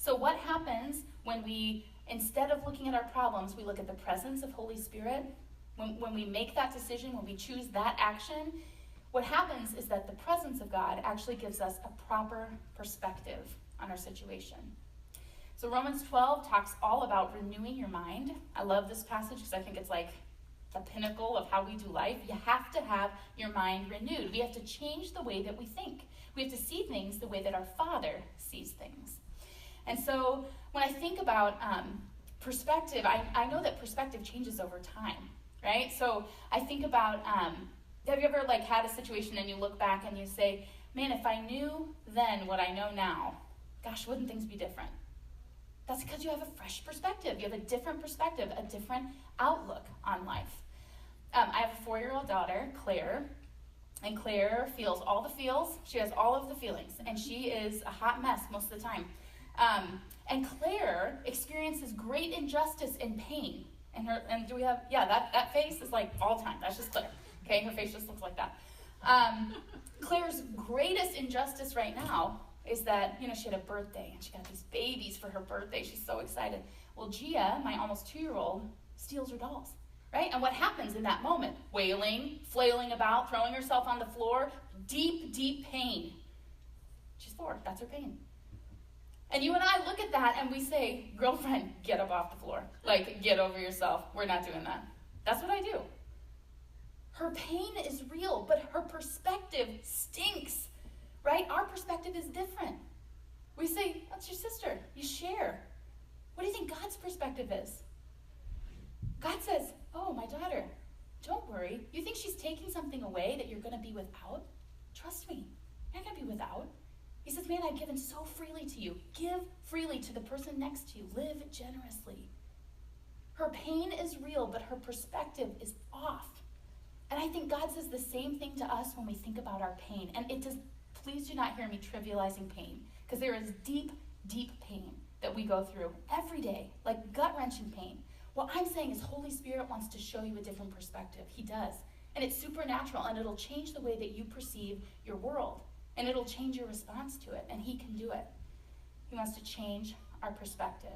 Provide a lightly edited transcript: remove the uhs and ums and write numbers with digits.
So what happens when we, instead of looking at our problems, we look at the presence of Holy Spirit? When we make that decision, when we choose that action, what happens is that the presence of God actually gives us a proper perspective on our situation. So Romans 12 talks all about renewing your mind. I love this passage because I think it's like the pinnacle of how we do life. You have to have your mind renewed. We have to change the way that we think. We have to see things the way that our Father sees things. And so when I think about perspective, I know that perspective changes over time, right? So I think about, have you ever had a situation and you look back and you say, man, if I knew then what I know now, gosh, wouldn't things be different? That's because you have a fresh perspective. You have a different perspective, a different outlook on life. I have a 4-year-old daughter, Claire, and Claire feels all the feels. She has all of the feelings, and she is a hot mess most of the time. And Claire experiences great injustice and pain. And do we have, that face is all the time. That's just Claire. Okay, her face just looks like that. Claire's greatest injustice right now is that, she had a birthday, and she got these babies for her birthday. She's so excited. Well, Gia, my almost 2-year-old, steals her dolls, right? And what happens in that moment? Wailing, flailing about, throwing herself on the floor, deep, deep pain. She's 4. That's her pain. And you and I look at that and we say, girlfriend, get up off the floor. Get over yourself. We're not doing that. That's what I do. Her pain is real, but her perspective stinks, right? Our perspective is different. We say, that's your sister. You share. What do you think God's perspective is? God says, oh, my daughter, don't worry. You think she's taking something away that you're going to be without? Trust me, you're not going to be without. He says, man, I've given so freely to you. Give freely to the person next to you. Live generously. Her pain is real, but her perspective is off. And I think God says the same thing to us when we think about our pain. And please do not hear me trivializing pain, because there is deep, deep pain that we go through every day, gut-wrenching pain. What I'm saying is Holy Spirit wants to show you a different perspective. He does. And it's supernatural, and it'll change the way that you perceive your world. And it'll change your response to it, and he can do it. He wants to change our perspective.